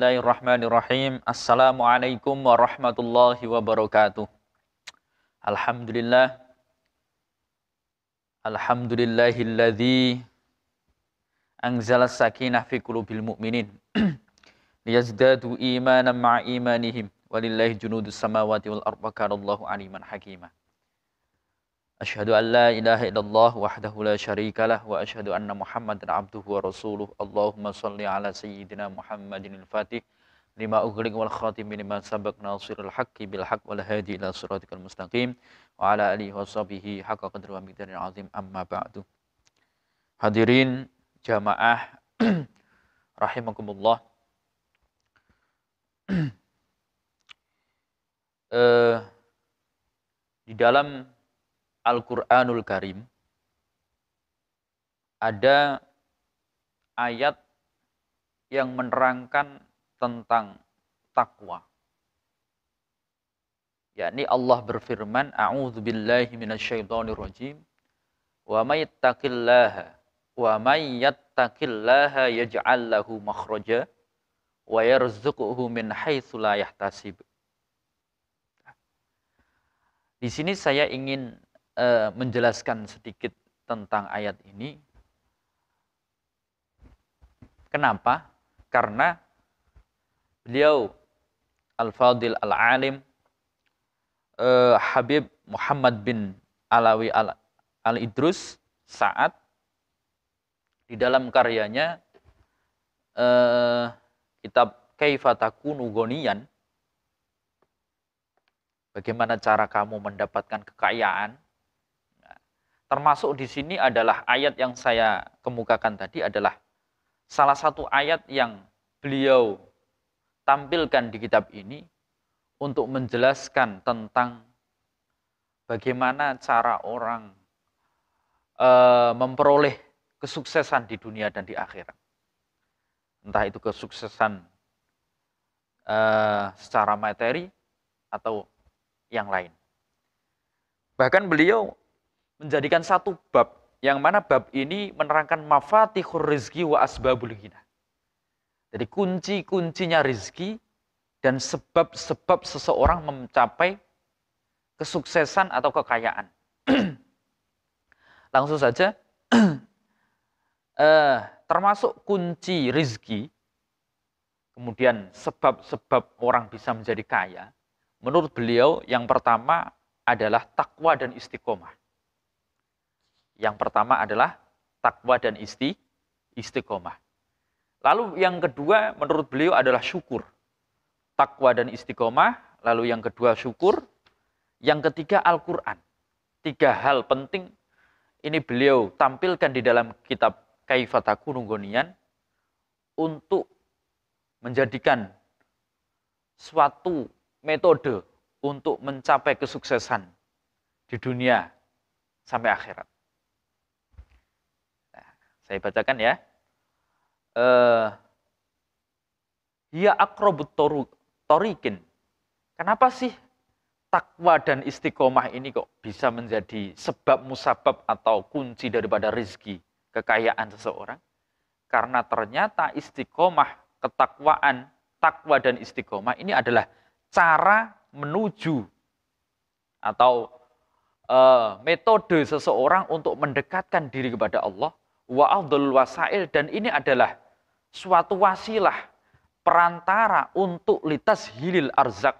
Bismillahirrahmanirrahim. Assalamualaikum warahmatullahi wabarakatuh. Alhamdulillah. Alhamdulillahilladzi anzala sakinah fi qulubil mu'minin liyazdadu imanan ma'a imanihim walillahi junudus samawati wal ardi wa kana Allahu aliman hakima. Asyhadu an la ilaha illallah wahdahu la syarikalah wa asyhadu anna Muhammadan abduhu wa rasuluh. Allahumma shalli ala sayyidina Muhammadin al-Fatih lima ughliq wal khatim lima sabaq nasirul haqqi bil haqq wal hadi ila siratikal mustaqim wa ala alihi wa sahbihi haqqa qadri wa miqdaril azim amma ba'du. Hadirin jamaah rahimakumullah. Di dalam Al-Quranul Karim ada ayat yang menerangkan tentang takwa. Yakni Allah berfirman, A'udzu billahi minasyaitonir rajim. Wa may yattaqillaha yaj'al lahu makhraja wa yarzuqhu min haitsu la yahtasib. Di sini saya ingin menjelaskan sedikit tentang ayat ini. Kenapa? Karena beliau Al-Fadil Al-Alim Habib Muhammad bin Alawi Al-Idrus Sa'ad di dalam karyanya kitab Kaifa Takunu Ghaniyan, bagaimana cara kamu mendapatkan kekayaan. Termasuk di sini adalah ayat yang saya kemukakan tadi adalah salah satu ayat yang beliau tampilkan di kitab ini untuk menjelaskan tentang bagaimana cara orang memperoleh kesuksesan di dunia dan di akhirat. Entah itu kesuksesan secara materi atau yang lain. Bahkan beliau menjadikan satu bab, yang mana bab ini menerangkan mafatihur rizki wa asbabul ghina. Jadi kunci-kuncinya rizki dan sebab-sebab seseorang mencapai kesuksesan atau kekayaan. Langsung saja, termasuk kunci rizki, kemudian sebab-sebab orang bisa menjadi kaya, menurut beliau yang pertama adalah takwa dan istiqomah. Yang pertama adalah takwa dan istiqomah. Lalu yang kedua menurut beliau adalah syukur. Takwa dan istiqomah, lalu yang kedua syukur. Yang ketiga Al-Quran. 3 hal penting ini beliau tampilkan di dalam kitab Kaifa Takunu Ghaniyan untuk menjadikan suatu metode untuk mencapai kesuksesan di dunia sampai akhirat. Saya bacakan ya. Hiya aqrabut thoriqin. Kenapa sih takwa dan istiqomah ini kok bisa menjadi sebab musabab atau kunci daripada rezeki, kekayaan seseorang? Karena ternyata istiqomah, ketakwaan, takwa dan istiqomah ini adalah cara menuju atau metode seseorang untuk mendekatkan diri kepada Allah. Wa afdhalul wasail, dan ini adalah suatu wasilah perantara untuk litas hilil arzak,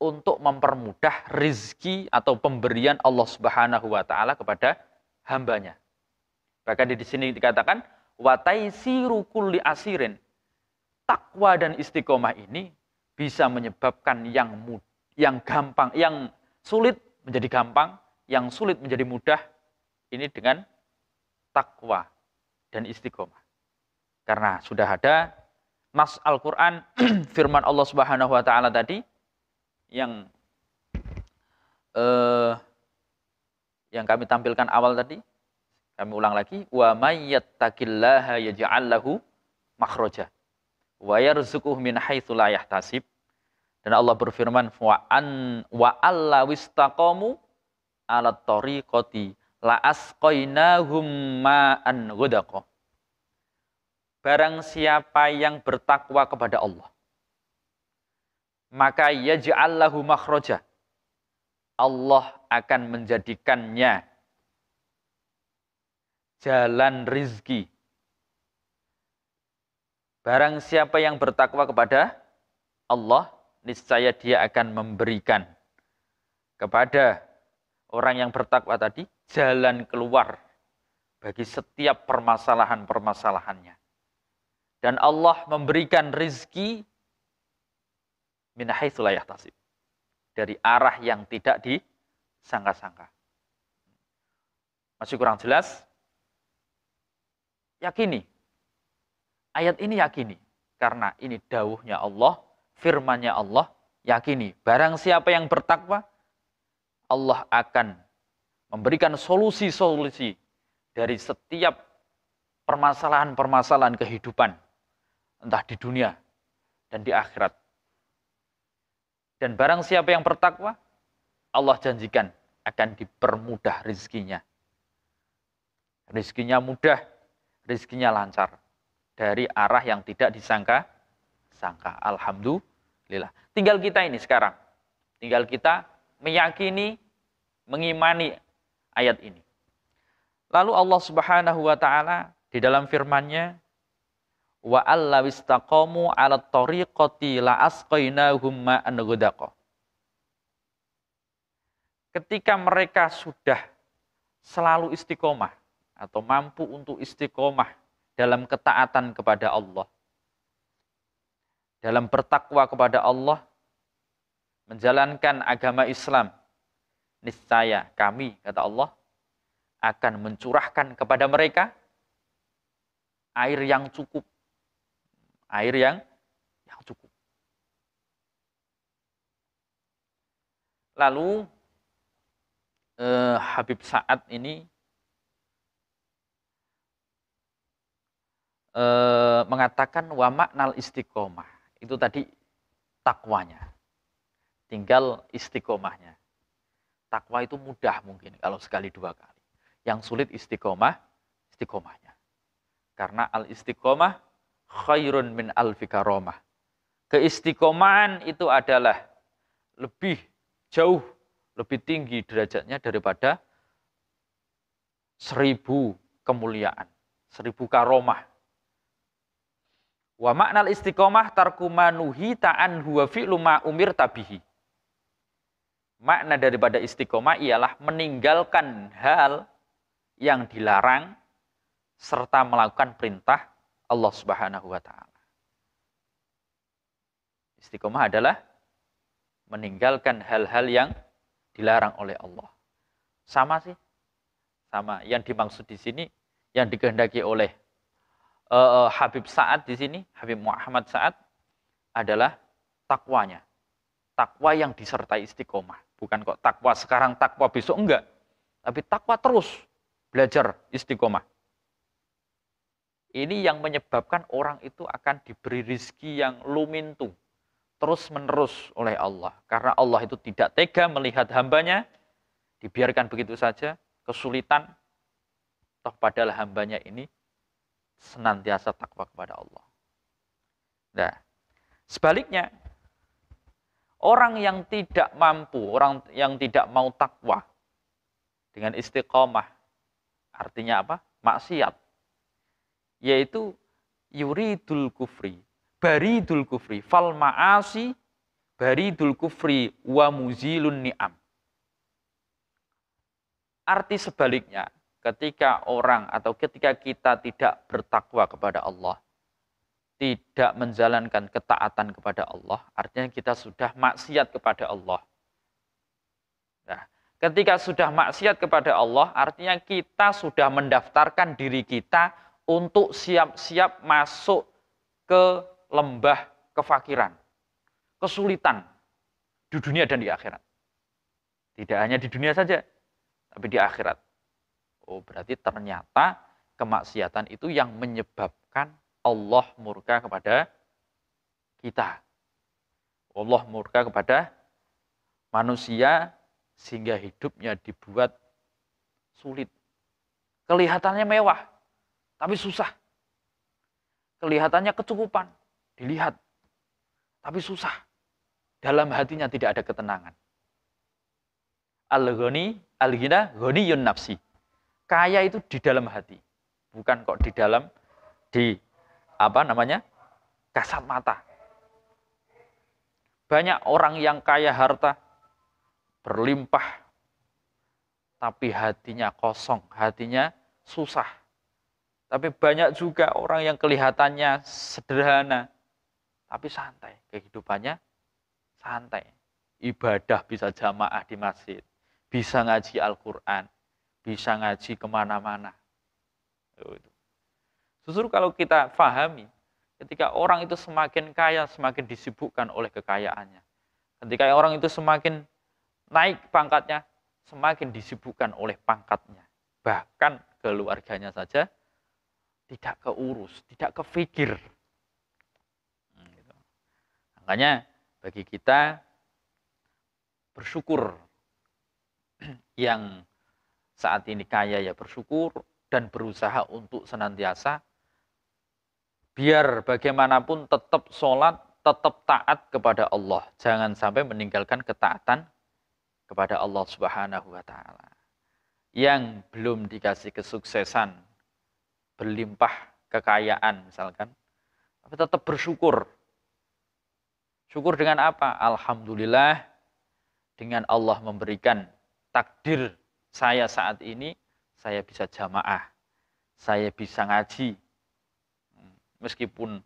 untuk mempermudah rizki atau pemberian Allah Subhanahu wa taala kepada hambanya. Bahkan di sini dikatakan wa taisiru kulli asirin. Takwa dan istiqomah ini bisa menyebabkan yang gampang, yang sulit menjadi gampang, yang sulit menjadi mudah, ini dengan takwa dan istiqomah. Karena sudah ada nas Al-Quran, firman Allah Subhanahu wa taala tadi yang kami tampilkan awal tadi, kami ulang lagi, wa may yattaqillaha yaj'al lahu makhraja wa yarzuquhu min haitsu la yahtasib. Dan Allah berfirman, wa allawistaqamu ala tariqati la asqainahum ma'an ghadaqa. barang siapa yang bertakwa kepada Allah, maka yaj'al lahu makhraja. Allah akan menjadikannya jalan rizki. Barang siapa yang bertakwa kepada Allah, niscaya dia akan memberikan kepada orang yang bertakwa tadi jalan keluar bagi setiap permasalahan-permasalahannya. Dan Allah memberikan rizki min haitsu la yahtasib, dari arah yang tidak disangka-sangka. Masih kurang jelas? Yakini. Ayat ini yakini. Karena ini dawuhnya Allah, firmannya Allah, yakini. Barang siapa yang bertakwa, Allah akan memberikan solusi-solusi dari setiap permasalahan-permasalahan kehidupan. Entah di dunia dan di akhirat. Dan barang siapa yang bertakwa, Allah janjikan akan dipermudah rizkinya. Rizkinya mudah, rizkinya lancar. Dari arah yang tidak disangka-sangka. Alhamdulillah. Tinggal kita ini sekarang. Tinggal kita meyakini, mengimani ayat ini. Lalu Allah Subhanahu wa taala di dalam firman-Nya, wa allaw istaqamu 'ala thoriqati la asqainahum ma'an ghadaqa. Ketika mereka sudah selalu istiqomah atau mampu untuk istiqomah dalam ketaatan kepada Allah, dalam bertakwa kepada Allah, menjalankan agama Islam, niscaya kami, kata Allah, akan mencurahkan kepada mereka air yang cukup. Air yang cukup. Lalu Habib Sa'ad ini mengatakan wa maknal istiqomah. Itu tadi takwanya. Tinggal istiqomahnya. Takwa itu mudah mungkin kalau sekali dua kali. Yang sulit istiqomahnya. Karena al-istiqomah khairun min alfi karomah. Keistiqomahan itu adalah jauh lebih tinggi derajatnya daripada 1000 kemuliaan, 1000 karomah. Wa maknal istiqomah tarkumanuhi ta'an huwa fi'lu ma umir tabihi. Makna daripada istiqomah ialah meninggalkan hal yang dilarang serta melakukan perintah Allah Subhanahu wa taala. Istiqomah adalah meninggalkan hal-hal yang dilarang oleh Allah. Sama sih. Sama yang dimaksud di sini, yang dikehendaki oleh Habib Sa'ad di sini, Habib Muhammad Sa'ad adalah takwanya. Takwa yang disertai istiqomah. Bukan kok takwa sekarang, takwa besok, enggak. Tapi takwa terus belajar istiqomah. Ini yang menyebabkan orang itu akan diberi rizki yang lumintu, terus menerus oleh Allah. Karena Allah itu tidak tega melihat hambanya, dibiarkan begitu saja, kesulitan, toh padahal hambanya ini senantiasa takwa kepada Allah. Nah, sebaliknya, orang yang tidak mampu, orang yang tidak mau takwa dengan istiqomah, artinya apa? Maksiat. Yaitu yuridul kufri, baridul kufri, fal ma'asi, baridul kufri wa muzilun ni'am. Arti sebaliknya, ketika orang atau ketika kita tidak bertakwa kepada Allah, tidak menjalankan ketaatan kepada Allah, artinya kita sudah maksiat kepada Allah. Nah, ketika sudah maksiat kepada Allah, artinya kita sudah mendaftarkan diri kita untuk siap-siap masuk ke lembah kefakiran, kesulitan di dunia dan di akhirat. Tidak hanya di dunia saja, tapi di akhirat. Oh, berarti ternyata kemaksiatan itu yang menyebabkan Allah murka kepada kita. Allah murka kepada manusia sehingga hidupnya dibuat sulit. Kelihatannya mewah, tapi susah. Kelihatannya kecukupan, dilihat. Tapi susah. Dalam hatinya tidak ada ketenangan. Al-ghani, al-ghina, ghaniyun nafsi. Kaya itu di dalam hati. Bukan kok di kasat mata. Banyak orang yang kaya harta, berlimpah, tapi hatinya kosong, hatinya susah. Tapi banyak juga orang yang kelihatannya sederhana, tapi santai, kehidupannya santai. Ibadah bisa jamaah di masjid, bisa ngaji Al-Quran, bisa ngaji kemana-mana. Justru kalau kita pahami, ketika orang itu semakin kaya, semakin disibukkan oleh kekayaannya. Ketika orang itu semakin naik pangkatnya, semakin disibukkan oleh pangkatnya. Bahkan keluarganya saja tidak keurus, tidak kepikir. Makanya bagi kita bersyukur. Yang saat ini kaya ya bersyukur dan berusaha untuk senantiasa biar bagaimanapun tetap sholat, tetap taat kepada Allah. Jangan sampai meninggalkan ketaatan kepada Allah Subhanahu wa Ta'ala. Yang belum dikasih kesuksesan, berlimpah kekayaan misalkan, tapi tetap bersyukur. Syukur dengan apa? Alhamdulillah, dengan Allah memberikan takdir saya saat ini, saya bisa jamaah, saya bisa ngaji. Meskipun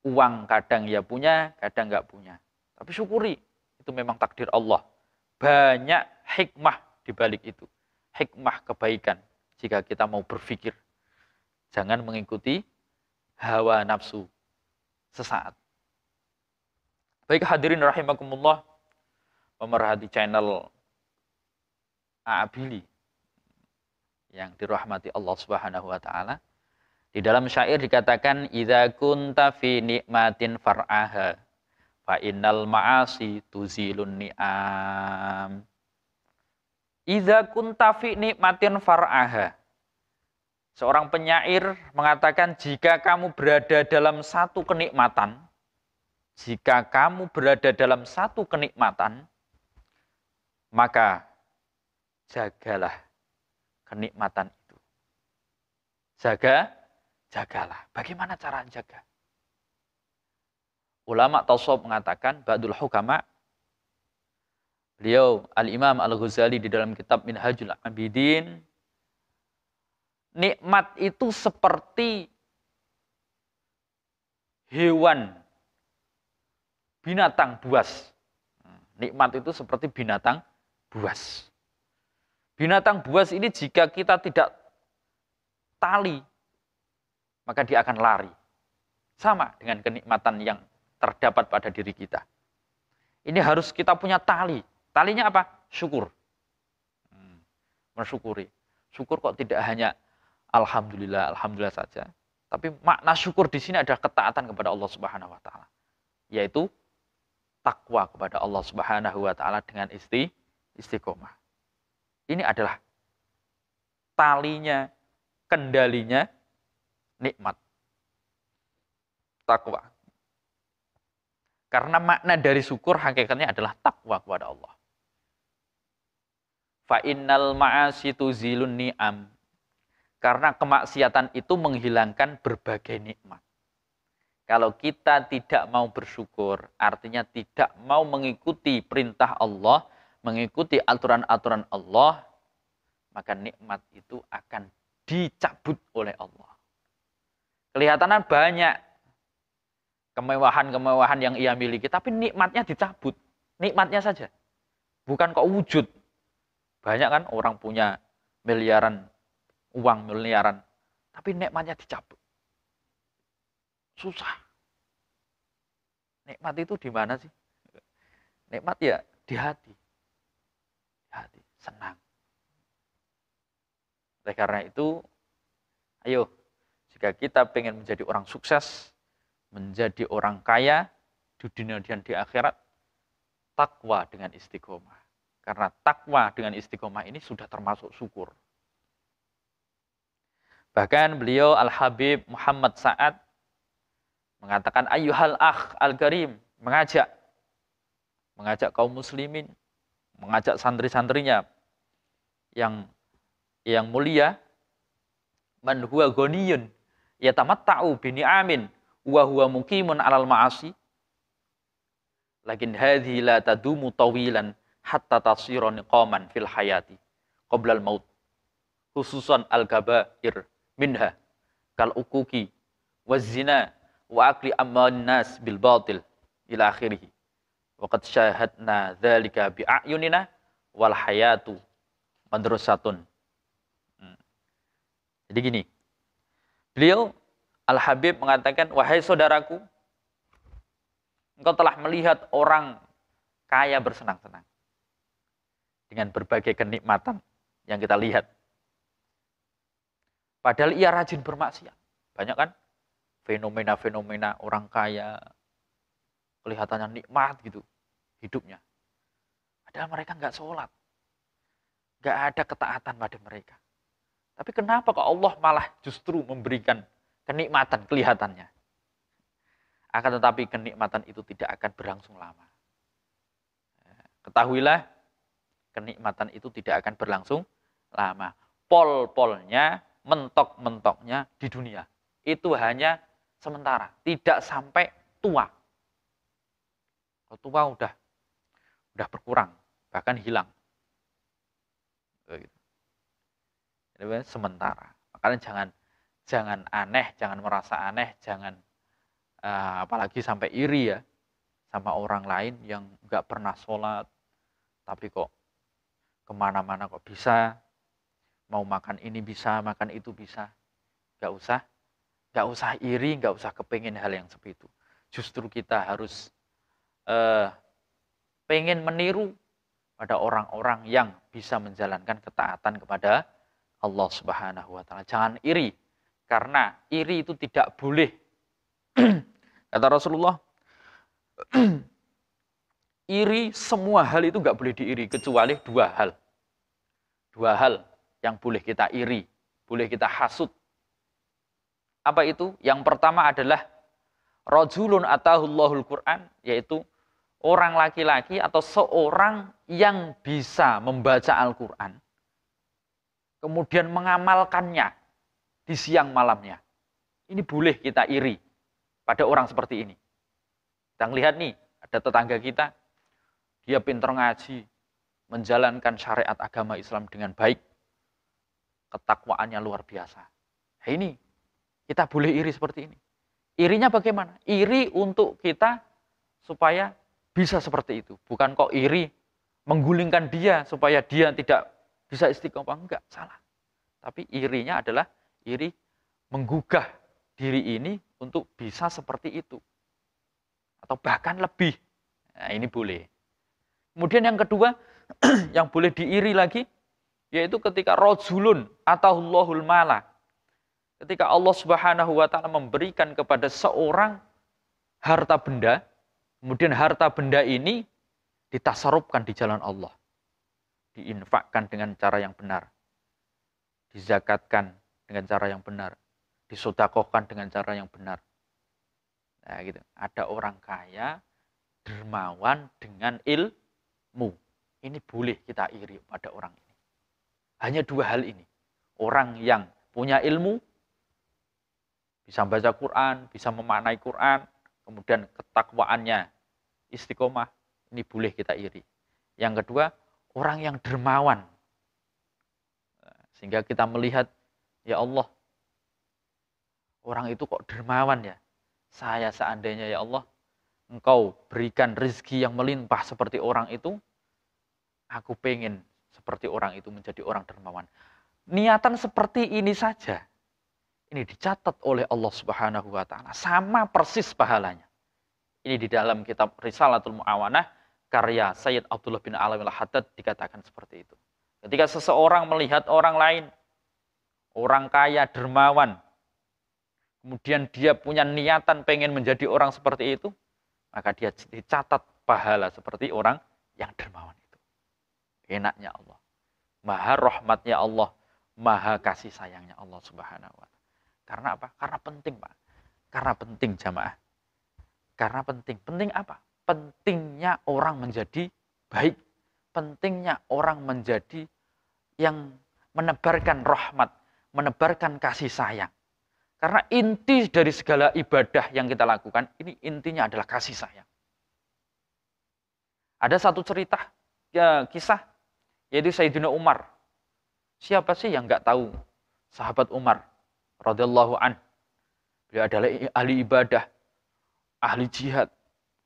uang kadang ya punya, kadang nggak punya. Tapi syukuri, itu memang takdir Allah. Banyak hikmah di balik itu. Hikmah kebaikan jika kita mau berpikir. Jangan mengikuti hawa nafsu sesaat. Baik hadirin rahimakumullah, pemerhati channel A'abili yang dirahmati Allah Subhanahu wa Ta'ala. Di dalam syair dikatakan idza kunta fi nikmatin far'aha fa innal ma'asi tuzilun ni'am. Idza kunta fi nikmatin far'aha. Seorang penyair mengatakan jika kamu berada dalam satu kenikmatan, maka jagalah kenikmatan itu. Jagalah. Bagaimana cara jaga? Ulama tasawuf mengatakan, ba'dul hukama, beliau Al-Imam Al-Ghazali di dalam kitab Minhajul Abidin, nikmat itu seperti hewan, binatang buas. Nikmat itu seperti binatang buas. Binatang buas ini jika kita tidak tali, maka dia akan lari. Sama dengan kenikmatan yang terdapat pada diri kita. Ini harus kita punya tali. Talinya apa? Syukur. Mensyukuri. Syukur kok tidak hanya alhamdulillah, alhamdulillah saja. Tapi makna syukur di sini adalah ketaatan kepada Allah Subhanahu wa Ta'ala. Yaitu takwa kepada Allah Subhanahu wa Ta'ala dengan istiqomah. Ini adalah talinya, kendalinya nikmat. Takwa. Karena makna dari syukur hakikatnya adalah takwa kepada Allah. Fa innal ma'asi tuzilun ni'am. Karena kemaksiatan itu menghilangkan berbagai nikmat. Kalau kita tidak mau bersyukur, artinya tidak mau mengikuti perintah Allah, mengikuti aturan-aturan Allah, maka nikmat itu akan dicabut oleh Allah. Kelihatannya banyak kemewahan-kemewahan yang ia miliki, tapi nikmatnya dicabut. Nikmatnya saja. Bukan kok wujud. Banyak kan orang punya miliaran, uang miliaran, tapi nikmatnya dicabut. Susah. Nikmat itu di mana sih? Nikmat ya di hati. Di hati, senang. Oleh karena itu, ayo, jika kita pengen menjadi orang sukses, menjadi orang kaya di dunia dan di akhirat, takwa dengan istiqomah. Karena takwa dengan istiqomah ini sudah termasuk syukur. Bahkan beliau Al-Habib Muhammad Sa'ad mengatakan ayyuhal akh al-karim, mengajak kaum muslimin, mengajak santri-santrinya yang mulia, man huwa ghaniyun yatamatta'u bi ni'amin wa huwa muqimun 'alal ma'asi, lakin hadhihi la tadumu tawilan hatta tasira niqaman fil hayati qabla al maut, khususan al kabair minha kal uquqi waz zina wa akli amwalin nas bil batil ila akhirih. Wa qad syahadna dzalika bi a'yunina wal hayatu madrasatun. Jadi gini, beliau Al-Habib mengatakan, wahai saudaraku, engkau telah melihat orang kaya bersenang-senang dengan berbagai kenikmatan yang kita lihat. Padahal ia rajin bermaksiat. Banyak kan fenomena-fenomena orang kaya kelihatannya nikmat gitu hidupnya. Padahal mereka nggak sholat. Nggak ada ketaatan pada mereka. Tapi kenapa kok Allah malah justru memberikan kenikmatan kelihatannya? Akan tetapi kenikmatan itu tidak akan berlangsung lama. Ketahuilah, kenikmatan itu tidak akan berlangsung lama. Pol-polnya, mentok-mentoknya di dunia. Itu hanya sementara, tidak sampai tua. Kalau tua udah berkurang, bahkan hilang. Jadi sementara. Makanya jangan aneh, jangan merasa aneh, jangan apalagi sampai iri ya sama orang lain yang nggak pernah sholat, tapi kok kemana-mana kok bisa, mau makan ini bisa, makan itu bisa. Nggak usah iri, nggak usah kepingin hal yang seperti itu. Justru kita harus pengen meniru pada orang-orang yang bisa menjalankan ketaatan kepada Allah Subhanahu wa taala. Jangan iri, karena iri itu tidak boleh. Kata Rasulullah, iri semua hal itu nggak boleh diiri kecuali dua hal. Dua hal yang boleh kita iri, boleh kita hasud. Apa itu? Yang pertama adalah rajulun atahullahul Quran, yaitu orang laki-laki atau seorang yang bisa membaca Al-Quran, kemudian mengamalkannya di siang malamnya. Ini boleh kita iri pada orang seperti ini. Kita lihat nih, ada tetangga kita, dia pintar ngaji, menjalankan syariat agama Islam dengan baik, ketakwaannya luar biasa. Nah, ini kita boleh iri seperti ini. Irinya bagaimana? Iri untuk kita supaya bisa seperti itu. Bukan kok iri menggulingkan dia supaya dia tidak bisa istiqomah. Enggak, salah. Tapi irinya adalah iri menggugah diri ini untuk bisa seperti itu. Atau bahkan lebih. Nah, ini boleh. Kemudian yang kedua, yang boleh diiri lagi, yaitu ketika rajulun atahullahul mala. Ketika Allah Subhanahu wa taala memberikan kepada seorang harta benda, kemudian harta benda ini ditasarrufkan di jalan Allah. Diinfakkan dengan cara yang benar. Dizakatkan dengan cara yang benar. Disedekahkan dengan cara yang benar. Nah, gitu. Ada orang kaya, dermawan dengan ilmu. Ini boleh kita iri pada orang ini. Hanya dua hal ini. Orang yang punya ilmu, bisa membaca Quran, bisa memaknai Quran, kemudian ketakwaannya istiqomah, ini boleh kita iri. Yang kedua, orang yang dermawan. Sehingga kita melihat, ya Allah, orang itu kok dermawan ya. Saya seandainya ya Allah, Engkau berikan rezeki yang melimpah seperti orang itu, aku pengen seperti orang itu menjadi orang dermawan. Niatan seperti ini saja, ini dicatat oleh Allah Subhanahu wa taala sama persis pahalanya. Ini di dalam kitab Risalatul Mu'awanah karya Sayyid Abdullah bin Alwi al-Haddad dikatakan seperti itu. Ketika seseorang melihat orang lain, orang kaya, dermawan, kemudian dia punya niatan pengen menjadi orang seperti itu, maka dia dicatat pahala seperti orang yang dermawan itu. Enaknya Allah. Maha rahmatnya Allah, maha kasih sayangnya Allah Subhanahu wa taala. Karena apa? Karena penting, Pak. Karena penting jamaah. Karena penting. Penting apa? Pentingnya orang menjadi baik. Pentingnya orang menjadi yang menebarkan rahmat, menebarkan kasih sayang. Karena inti dari segala ibadah yang kita lakukan, ini intinya adalah kasih sayang. Ada satu cerita, ya, kisah, yaitu Sayyidina Umar. Siapa sih yang nggak tahu sahabat Umar radhiyallahu an? Beliau adalah ahli ibadah, ahli jihad,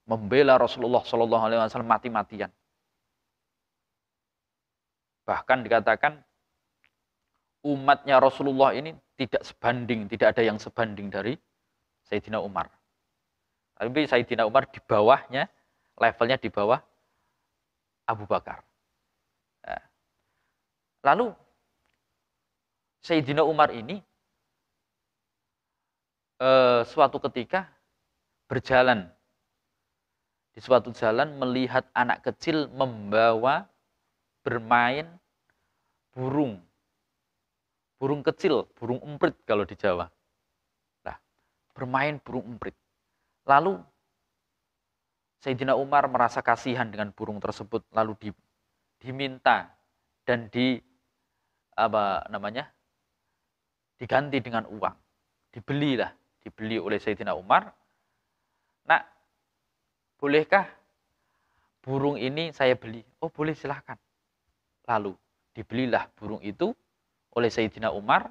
membela Rasulullah Shallallahu Alaihi Wasallam mati-matian. Bahkan dikatakan umatnya Rasulullah ini tidak sebanding, tidak ada yang sebanding dari Sayyidina Umar. Tapi Sayyidina Umar di bawahnya, levelnya di bawah Abu Bakar. Nah, lalu Sayyidina Umar ini suatu ketika berjalan di suatu jalan melihat anak kecil membawa bermain burung kecil, burung emprit kalau di Jawa. Nah, bermain burung emprit. Lalu Sayyidina Umar merasa kasihan dengan burung tersebut, lalu diminta dan diganti dengan uang. Dibeli oleh Sayyidina Umar. Nah, bolehkah burung ini saya beli? Oh, boleh, silahkan. Lalu dibelilah burung itu oleh Sayyidina Umar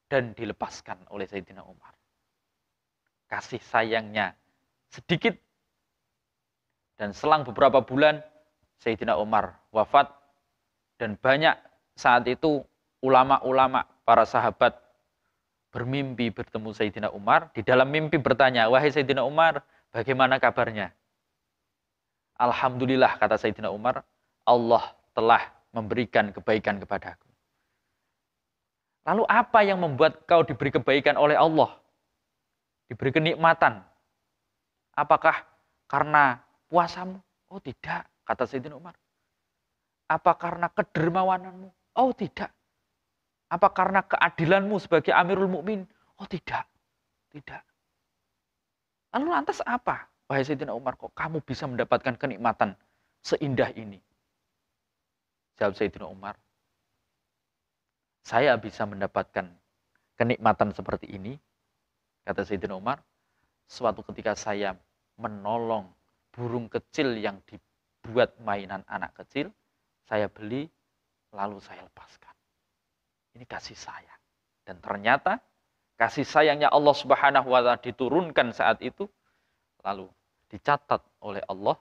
dan dilepaskan oleh Sayyidina Umar. Kasih sayangnya sedikit dan selang beberapa bulan Sayyidina Umar wafat dan banyak saat itu ulama-ulama, para sahabat bermimpi bertemu Sayyidina Umar. Di dalam mimpi bertanya, wahai Sayyidina Umar, bagaimana kabarnya? Alhamdulillah, kata Sayyidina Umar, Allah telah memberikan kebaikan kepadaku. Lalu apa yang membuat kau diberi kebaikan oleh Allah? Diberi kenikmatan. Apakah karena puasamu? Oh tidak, kata Sayyidina Umar. Apa karena kedermawananmu? Oh tidak. Apa karena keadilanmu sebagai Amirul Mukminin? Oh tidak. Tidak. Lalu lantas apa? Wahai Sayyidina Umar, kok kamu bisa mendapatkan kenikmatan seindah ini? Jawab Sayyidina Umar, saya bisa mendapatkan kenikmatan seperti ini, kata Sayyidina Umar, suatu ketika saya menolong burung kecil yang dibuat mainan anak kecil, saya beli, lalu saya lepaskan. Ini kasih sayang. Dan ternyata kasih sayangnya Allah Subhanahu wa Ta'ala diturunkan saat itu, lalu dicatat oleh Allah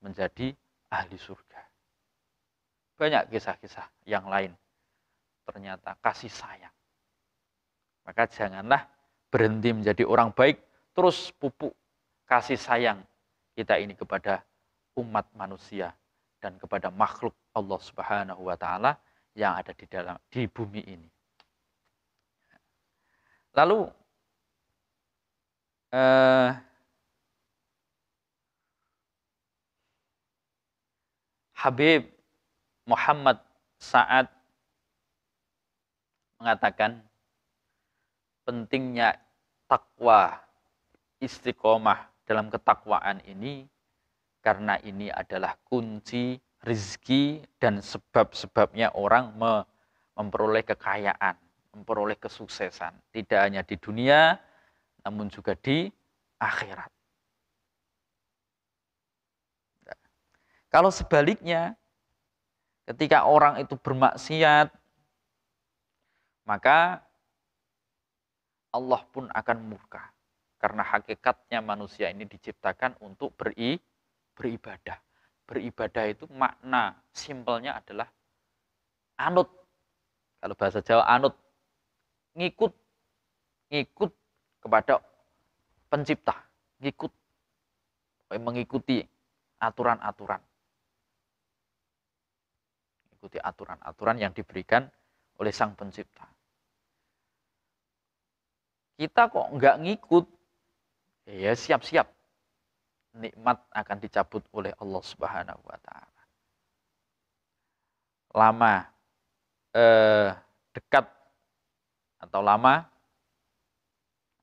menjadi ahli surga. Banyak kisah-kisah yang lain. Ternyata kasih sayang. Maka janganlah berhenti menjadi orang baik, terus pupuk kasih sayang kita ini kepada umat manusia dan kepada makhluk Allah Subhanahu wa Ta'ala yang ada di bumi ini. Lalu Habib Muhammad Sa'ad mengatakan pentingnya takwa, istiqomah dalam ketakwaan ini karena ini adalah kunci rezeki dan sebab-sebabnya orang memperoleh kekayaan, memperoleh kesuksesan, tidak hanya di dunia namun juga di akhirat. Kalau sebaliknya, ketika orang itu bermaksiat, maka Allah pun akan murka. Karena hakikatnya manusia ini diciptakan untuk beribadah. Beribadah itu makna simpelnya adalah anut. Kalau bahasa Jawa anut, ngikut kepada pencipta, mengikuti aturan-aturan. Mengikuti aturan-aturan yang diberikan oleh sang pencipta. Kita kok nggak ngikut, ya siap-siap nikmat akan dicabut oleh Allah Subhanahu wa Ta'ala. Lama dekat atau lama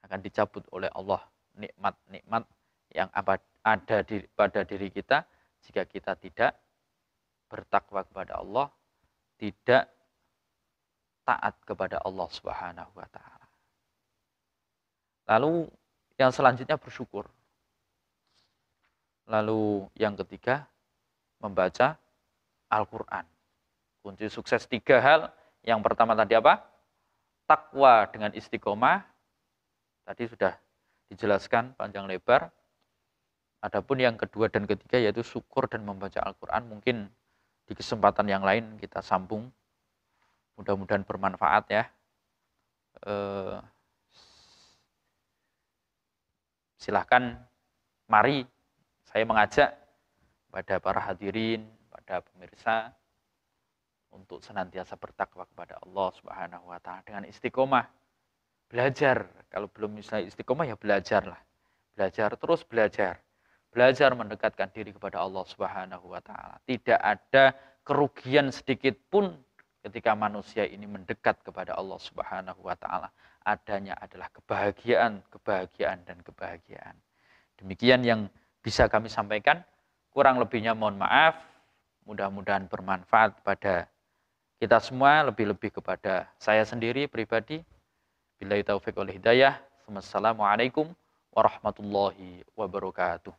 akan dicabut oleh Allah nikmat-nikmat yang ada pada diri kita jika kita tidak bertakwa kepada Allah, tidak taat kepada Allah Subhanahu wa taala. Lalu yang selanjutnya bersyukur. Lalu yang ketiga membaca Al-Qur'an. Kunci sukses 3 hal. Yang pertama tadi apa? Takwa dengan istiqomah. Tadi sudah dijelaskan panjang lebar. Adapun yang kedua dan ketiga yaitu syukur dan membaca Al-Qur'an. Mungkin di kesempatan yang lain kita sambung. Mudah-mudahan bermanfaat ya. Silahkan, mari saya mengajak pada para hadirin, pada pemirsa untuk senantiasa bertakwa kepada Allah Subhanahu wa taala dengan istiqomah. Belajar, kalau belum bisa istiqomah ya belajarlah. Belajar, terus belajar. Belajar mendekatkan diri kepada Allah Subhanahu wa taala. Tidak ada kerugian sedikit pun ketika manusia ini mendekat kepada Allah Subhanahu wa taala. Adanya adalah kebahagiaan, kebahagiaan dan kebahagiaan. Demikian yang bisa kami sampaikan. Kurang lebihnya mohon maaf. Mudah-mudahan bermanfaat pada kita semua, lebih-lebih kepada saya sendiri pribadi. Billahi taufiq wal hidayah. Wassalamualaikum warahmatullahi wabarakatuh.